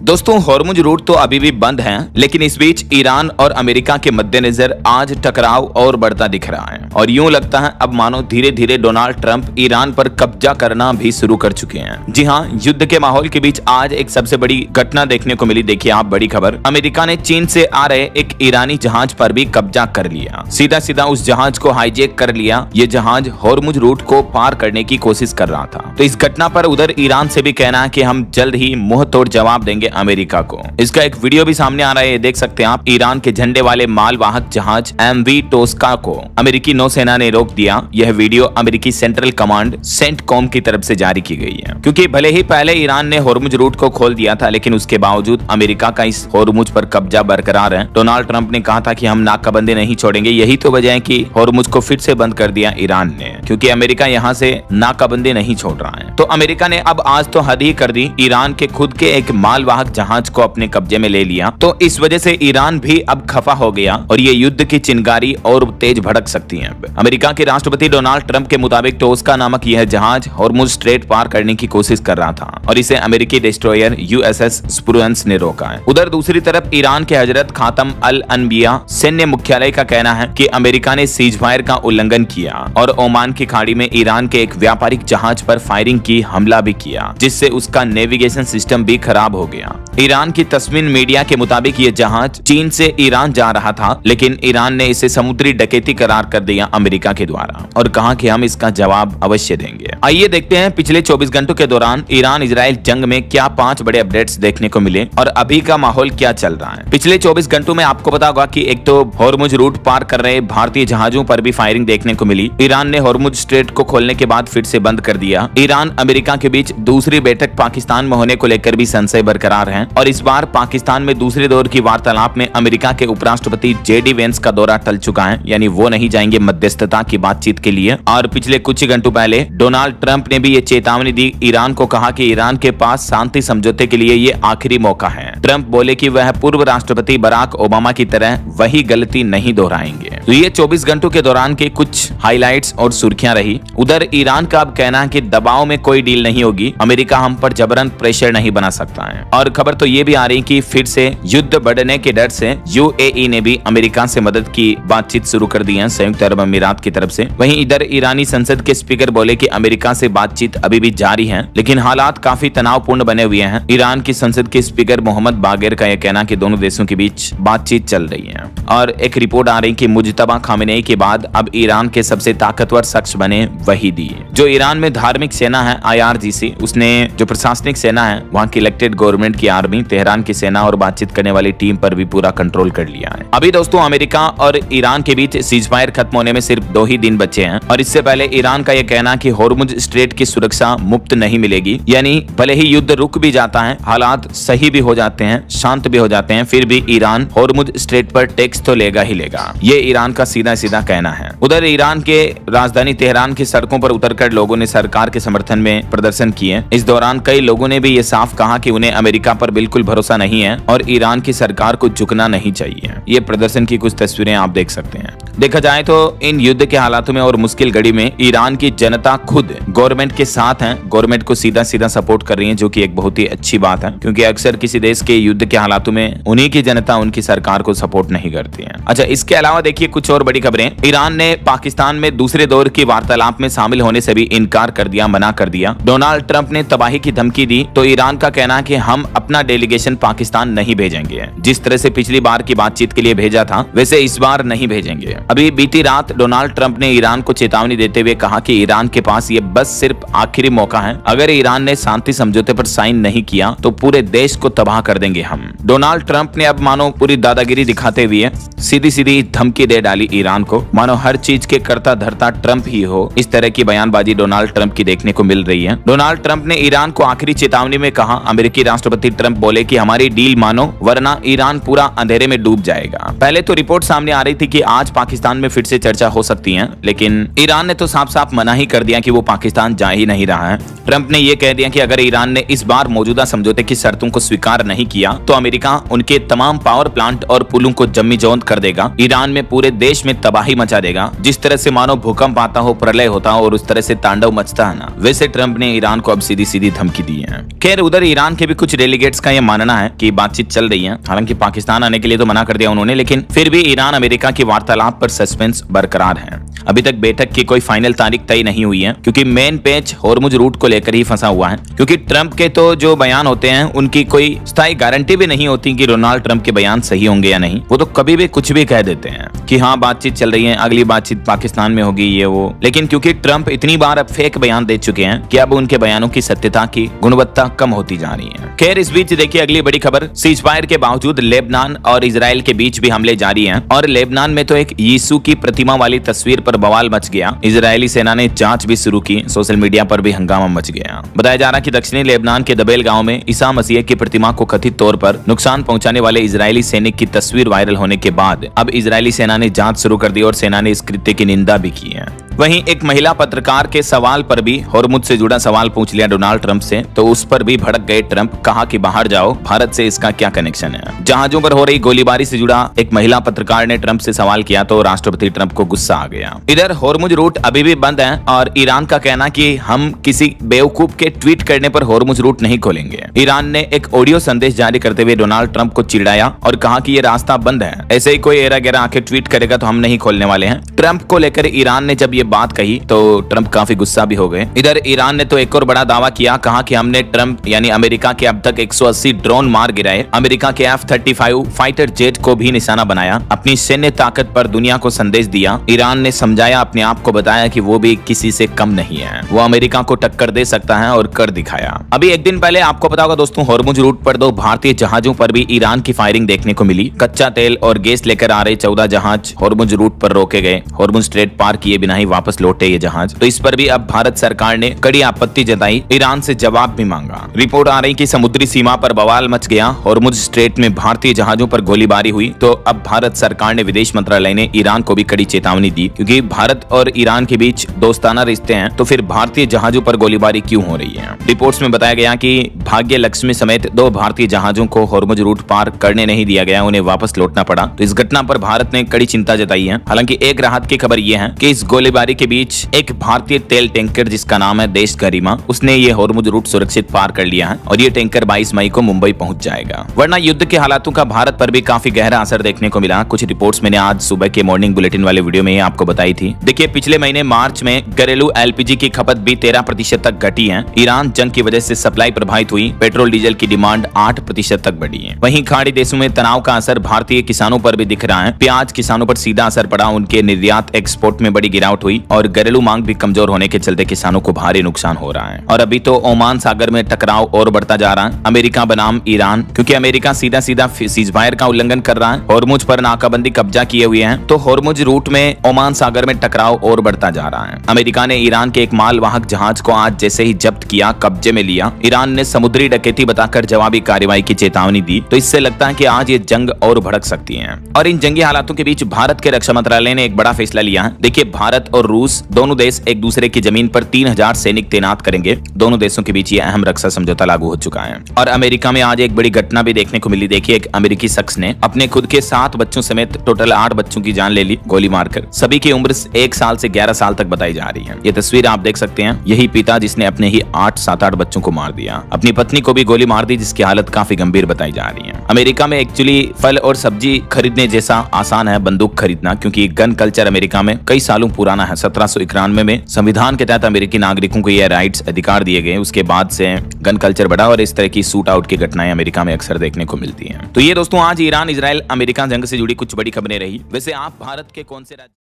दोस्तों Hormuz root तो अभी भी बंद है, लेकिन इस बीच ईरान और अमेरिका के मद्देनजर आज टकराव और बढ़ता दिख रहा है और यूं लगता है अब मानो धीरे धीरे डोनाल्ड ट्रंप ईरान पर कब्जा करना भी शुरू कर चुके हैं। जी हां, युद्ध के माहौल के बीच आज एक सबसे बड़ी घटना देखने को मिली। देखिए आप, बड़ी खबर, अमेरिका ने चीन से आ रहे एक ईरानी जहाज पर भी कब्जा कर लिया। सीधा सीधा उस जहाज को हाईजैक कर लिया। ये जहाज हॉर्मुज रूट को पार करने की कोशिश कर रहा था। तो इस घटना पर उधर ईरान से भी कहना है कि हम जल्द ही मुंह तोड़ जवाब देंगे अमेरिका को। इसका एक वीडियो भी सामने आ रहा है, देख सकते हैं आप। ईरान के झंडे वाले मालवाहक जहाज MV टोस्का को अमेरिकी नौसेना ने रोक दिया। यह वीडियो अमेरिकी सेंट्रल कमांड सेंटकॉम की तरफ से जारी की गई है, क्योंकि भले ही पहले ईरान ने हॉर्मुज रूट को खोल दिया था, लेकिन उसके बावजूद अमेरिका का इस हॉर्मुज पर कब्जा बरकरार है। डोनाल्ड ट्रंप ने कहा था कि हम नाकाबंदी नहीं छोड़ेंगे। यही तो वजह है कि हॉर्मुज को फिर से बंद कर दिया ईरान ने, क्योंकि अमेरिका यहाँ से नाकाबंदी नहीं छोड़ रहा है। तो अमेरिका ने अब आज तो हद ही कर दी, ईरान के खुद के एक मालवाहक जहाज को अपने कब्जे में ले लिया। तो इस वजह से ईरान भी अब खफा हो गया और ये युद्ध की चिंगारी और तेज भड़क सकती है। अमेरिका के राष्ट्रपति डोनाल्ड ट्रंप के मुताबिक टोस्का नामक यह जहाज हॉर्मुज स्ट्रेट पार करने की कोशिश कर रहा था और इसे अमेरिकी डिस्ट्रॉयर USS स्प्रुएंस ने रोका है। उधर दूसरी तरफ ईरान के हजरत खातम अल अनबिया सैन्य मुख्यालय का कहना है कि अमेरिका ने सीजफायर का उल्लंघन किया और ओमान की खाड़ी में ईरान के एक व्यापारिक जहाज पर फायरिंग की, हमला भी किया, जिससे उसका नेविगेशन सिस्टम भी खराब हो गया। ईरान की तस्मीन मीडिया के मुताबिक ये जहाज चीन से ईरान जा रहा था, लेकिन ईरान ने इसे समुद्री डकैती करार कर दिया अमेरिका के द्वारा और कहा कि हम इसका जवाब अवश्य देंगे। आइए देखते हैं पिछले 24 घंटों के दौरान ईरान इजराइल जंग में क्या 5 बड़े अपडेट्स देखने को मिले और अभी का माहौल क्या चल रहा है। पिछले 24 घंटों में आपको पता होगा कि एक तो हॉर्मुज रूट पार कर रहे भारतीय जहाजों पर भी फायरिंग देखने को मिली। ईरान ने हॉर्मुज स्ट्रेट को खोलने के बाद फिर से बंद कर दिया। ईरान अमेरिका के बीच दूसरी बैठक पाकिस्तान में होने को लेकर भी संशय बरकरार है और इस बार पाकिस्तान में दूसरे दौर की वार्तालाप में अमेरिका के उपराष्ट्रपति JD वेंस का दौरा टल चुका है, यानी वो नहीं जाएंगे मध्यस्थता की बातचीत के लिए। और पिछले कुछ ही घंटों पहले डोनाल्ड ट्रंप ने भी ये चेतावनी दी ईरान को, कहा कि ईरान के पास शांति समझौते के लिए ये आखिरी मौका है। ट्रंप बोले कि वह पूर्व राष्ट्रपति बराक ओबामा की तरह वही गलती नहीं दोहराएंगे। तो ये 24 घंटों के दौरान के कुछ हाइलाइट्स और सुर्खियां रही। उधर ईरान का अब कहना है कि दबाव में कोई डील नहीं होगी, अमेरिका हम पर जबरन प्रेशर नहीं बना सकता है। और खबर तो ये भी आ रही कि फिर से युद्ध बढ़ने के डर से UAE ने भी अमेरिका से मदद की बातचीत शुरू कर दी है, संयुक्त अरब अमीरात की तरफ से। वहीं इधर ईरानी संसद के स्पीकर बोले कि अमेरिका से बातचीत अभी भी जारी है, लेकिन हालात काफी तनावपूर्ण बने हुए हैं। ईरान की संसद के स्पीकर मोहम्मद बागेर का यह कहना कि दोनों देशों के बीच बातचीत चल रही है। और एक रिपोर्ट आ रही कि मुज्तबा खामेनेई के बाद अब ईरान के सबसे ताकतवर शख्स बने वहीदी। जो ईरान में धार्मिक सेना है IRGC, उसने जो प्रशासनिक सेना है, वहाँ की इलेक्टेड गवर्नमेंट की आर्मी, तेहरान की सेना और बातचीत करने वाली टीम पर भी पूरा कंट्रोल कर लिया है। अभी दोस्तों अमेरिका और ईरान के बीच सीजफायर खत्म होने में सिर्फ 2 ही दिन बचे हैं और इससे पहले ईरान का यह कहना कि हॉर्मुज स्ट्रेट की सुरक्षा मुफ्त नहीं मिलेगी, यानी भले ही युद्ध रुक भी जाता है, हालात सही भी हो जाते हैं, शांत भी हो जाते हैं, फिर भी ईरान हॉर्मुज स्ट्रेट पर टैक्स तो लेगा ही लेगा। ये ईरान का सीधा सीधा कहना है। उधर ईरान के राजधानी तेहरान की सड़कों पर उतरकर लोगों ने सरकार के समर्थन में प्रदर्शन किए। इस दौरान कई लोगों ने भी ये साफ कहा कि उन्हें अमेरिका पर बिल्कुल भरोसा नहीं है और ईरान की सरकार को झुकना नहीं चाहिए। ये प्रदर्शन की कुछ तस्वीरें आप देख सकते हैं। देखा जाए तो इन युद्ध के हालातों में और मुश्किल घड़ी में ईरान की जनता खुद गवर्नमेंट के साथ है, गवर्नमेंट को सीधा सीधा सपोर्ट कर रही है, जो कि एक बहुत ही अच्छी बात है, क्योंकि अक्सर किसी देश के युद्ध के हालातों में उन्हीं की जनता उनकी सरकार को सपोर्ट नहीं करती है। अच्छा, इसके अलावा देखिए कुछ और बड़ी खबरें। ईरान ने पाकिस्तान में दूसरे दौर की वार्तालाप में शामिल होने से भी इनकार कर दिया, मना कर दिया। डोनाल्ड ट्रंप ने तबाही की धमकी दी तो ईरान का कहना है कि हम अपना डेलीगेशन पाकिस्तान नहीं भेजेंगे। जिस तरह से पिछली बार की बातचीत के लिए भेजा था, वैसे इस बार नहीं भेजेंगे। अभी बीती रात डोनाल्ड ट्रंप ने ईरान को चेतावनी देते हुए कहा कि ईरान के पास ये बस सिर्फ आखिरी मौका है। अगर ईरान ने शांति समझौते पर साइन नहीं किया तो पूरे देश को तबाह कर देंगे हम। डोनाल्ड ट्रंप ने अब मानो पूरी दादागिरी दिखाते हुए सीधी सीधी धमकी दे डाली ईरान को, मानो हर चीज के कर्ता धर्ता ट्रंप ही हो। इस तरह की बयानबाजी डोनाल्ड ट्रंप की देखने को मिल रही है। डोनाल्ड ट्रंप ने ईरान को आखिरी चेतावनी में कहा, अमेरिकी राष्ट्रपति ट्रंप बोले कि हमारी डील मानो वरना ईरान पूरा अंधेरे में डूब जाएगा। पहले तो रिपोर्ट सामने आ रही थी कि आज पाकिस्तान में फिर से चर्चा हो सकती है, लेकिन ईरान ने तो साफ साफ मना ही कर दिया कि वो पाकिस्तान जा ही नहीं रहा है। ट्रंप ने यह कह दिया कि अगर ईरान ने इस बार मौजूदा समझौते की शर्तों को स्वीकार नहीं किया तो अमेरिका उनके तमाम पावर प्लांट और पुलों को जमीजोंद कर देगा। ईरान में पूरे देश में तबाही मचा देगा। जिस तरह से मानो भूकंप आता हो, प्रलय होता हो और उस तरह से तांडव मचता है ना, वैसे ट्रंप ने ईरान को अब सीधी सीधी धमकी दी है। खैर उधर ईरान के भी कुछ डेलीगेट्स का यह मानना है कि बातचीत चल रही है। हालांकि पाकिस्तान आने के लिए तो मना कर दिया उन्होंने, लेकिन फिर भी ईरान अमेरिका की वार्तालाप पर सस्पेंस बरकरार है। अभी तक बैठक की कोई फाइनल तारीख तय नहीं हुई है, क्योंकि मेन पेच हॉर्मुज रूट को लेकर ही फंसा हुआ है। क्योंकि ट्रंप के तो जो बयान होते हैं उनकी कोई स्थायी गारंटी भी नहीं होती कि डोनाल्ड ट्रंप के बयान सही होंगे या नहीं। वो तो कभी भी कुछ भी कह देते हैं कि हाँ बातचीत चल रही है, अगली बातचीत पाकिस्तान में होगी, ये वो। लेकिन क्योंकि ट्रंप इतनी बार अब फेक बयान दे चुके हैं कि अब उनके बयानों की सत्यता की गुणवत्ता कम होती जा रही है। खैर इस बीच देखिए अगली बड़ी खबर, सीजफायर के बावजूद लेबनान और इजराइल के बीच भी हमले जारी हैं और लेबनान में तो एक यीशु की प्रतिमा वाली तस्वीर पर बवाल मच गया। इजरायली सेना ने जांच भी शुरू की, सोशल मीडिया पर भी हंगामा मच गया। बताया जा रहा कि दक्षिणी लेबनान के दबेल गांव में ईसा मसीह की प्रतिमा को कथित तौर पर नुकसान पहुंचाने वाले इजरायली सैनिक की तस्वीर वायरल होने के बाद अब इजरायली सेना ने जांच शुरू कर दी और सेना ने इस कृत्य की निंदा भी की है। वहीं एक महिला पत्रकार के सवाल पर भी हॉर्मुज से जुड़ा सवाल पूछ लिया डोनाल्ड ट्रंप से, तो उस पर भी भड़क गए ट्रंप। कहा कि बाहर जाओ, भारत से इसका क्या कनेक्शन है। जहाजों पर हो रही गोलीबारी से जुड़ा एक महिला पत्रकार ने ट्रंप से सवाल किया तो राष्ट्रपति ट्रंप को गुस्सा आ गया। इधर हॉर्मुज रूट अभी भी बंद है और ईरान का कहना कि हम किसी बेवकूफ के ट्वीट करने पर हॉर्मुज रूट नहीं खोलेंगे। ईरान ने एक ऑडियो संदेश जारी करते हुए डोनाल्ड ट्रंप को चिढ़ाया और कहा कि ये रास्ता बंद है, ऐसे ही कोई एरा गेरा आके ट्वीट करेगा तो हम नहीं खोलने वाले हैं। ट्रंप को लेकर ईरान ने जब ये बात कही तो ट्रंप काफी गुस्सा भी हो गए। इधर ईरान ने तो एक और बड़ा दावा किया, कहा कि हमने ट्रंप यानी अमेरिका के अब तक 180 ड्रोन मार गिराए, अमेरिका के F-35 फाइटर जेट को भी निशाना बनाया, अपनी सैन्य ताकत पर दुनिया को संदेश दिया। ईरान ने समझाया, अपने आप को बताया कि वो भी किसी से कम नहीं है, वो अमेरिका को टक्कर दे सकता है और कर दिखाया। अभी एक दिन पहले आपको पता होगा दोस्तों, हॉर्मुज रूट पर 2 भारतीय जहाजों पर भी ईरान की फायरिंग देखने को मिली। कच्चा तेल और गैस लेकर आ रहे 14 जहाज हॉर्मुज रूट पर रोके गए। हॉर्मुज स्ट्रेट पार किए बिना ही वापस लौटे ये जहाज। तो इस पर भी अब भारत सरकार ने कड़ी आपत्ति जताई, ईरान से जवाब भी मांगा। रिपोर्ट आ रही कि समुद्री सीमा पर बवाल मच गया, हॉर्मुज स्ट्रेट में भारतीय जहाजों पर गोलीबारी हुई। तो अब भारत सरकार ने विदेश मंत्रालय ने ईरान को भी कड़ी चेतावनी दी, क्योंकि भारत और ईरान के बीच दोस्ताना रिश्ते हैं, तो फिर भारतीय जहाजों पर गोलीबारी क्यों हो रही है। रिपोर्ट्स में बताया गया कि भाग्य लक्ष्मी समेत 2 भारतीय जहाजों को हॉर्मुज रूट पार करने नहीं दिया गया, उन्हें वापस लौटना पड़ा। तो इस घटना पर भारत ने कड़ी चिंता जताई है। हालांकि एक राहत की खबर यह है कि इस गोलीबारी के बीच एक भारतीय तेल टैंकर जिसका नाम है देश गरिमा, उसने ये हॉर्मुज रूट सुरक्षित पार कर लिया है और ये टैंकर 22 मई को मुंबई पहुंच जाएगा। वरना युद्ध के हालातों का भारत पर भी काफी गहरा असर देखने को मिला। कुछ रिपोर्ट्स मैंने आज सुबह के मॉर्निंग बुलेटिन वाले वीडियो में आपको बताई थी। देखिए पिछले महीने मार्च में घरेलू LPG की खपत भी 13% तक घटी है। ईरान जंग की वजह से सप्लाई प्रभावित हुई, पेट्रोल डीजल की डिमांड 8% तक बढ़ी है। वहीं खाड़ी देशों में तनाव का असर भारतीय किसानों पर भी दिख रहा है। प्याज किसानों पर सीधा असर पड़ा, उनके निर्यात एक्सपोर्ट में बड़ी गिरावट हुई और घरेलू मांग भी कमजोर होने के चलते किसानों को भारी नुकसान हो रहा है। और अभी तो ओमान सागर में टकराव और बढ़ता जा रहा है, अमेरिका बनाम ईरान, क्योंकि अमेरिका सीधा सीधा सीजफायर का उल्लंघन कर रहा है, हॉर्मुज पर नाकाबंदी कब्जा किए हुए हैं। तो हॉर्मुज रूट में ओमान सागर में टकराव और बढ़ता जा रहा है। अमेरिका ने ईरान के एक मालवाहक जहाज को आज जैसे ही जब्त किया, कब्जे में लिया। ईरान ने समुद्री डकैती बताकर जवाबी कार्रवाई की चेतावनी दी। तो इससे लगता है कि आज ये जंग और भड़क सकती है। और इन जंगी हालातों के बीच भारत के रक्षा मंत्रालय ने एक बड़ा फैसला लिया है। देखिए भारत और रूस दोनों देश एक दूसरे की जमीन पर 3000 सैनिक तैनात करेंगे। दोनों देशों के बीच ये अहम रक्षा समझौता लागू हो चुका है। और अमेरिका में आज एक बड़ी घटना भी देखने को मिली। देखिए एक अमेरिकी शख्स ने अपने खुद के 7 बच्चों समेत टोटल 8 बच्चों की जान ले ली गोली मारकर। सभी की उम्र 1 साल से 11 साल तक बताई जा रही है। ये तस्वीर आप देख सकते हैं, यही पिता जिसने अपने ही 7-8 बच्चों को मार दिया। अपनी पत्नी को भी गोली मार दी, जिसकी हालत काफी गंभीर बताई जा रही है। अमेरिका में एक्चुअली फल और सब्जी खरीदने जैसा आसान है बंदूक खरीदना, क्योंकि गन कल्चर अमेरिका में कई सालों पुराना है। 1791 में संविधान के तहत अमेरिकी नागरिकों को यह राइट्स अधिकार दिए गए। उसके बाद से गन कल्चर बढ़ा और इस तरह की शूट आउट की घटनाएं अमेरिका में अक्सर देखने को मिलती हैं। तो ये दोस्तों आज ईरान इजराइल अमेरिका जंग से जुड़ी कुछ बड़ी खबरें रही। वैसे आप भारत के कौन से राज्य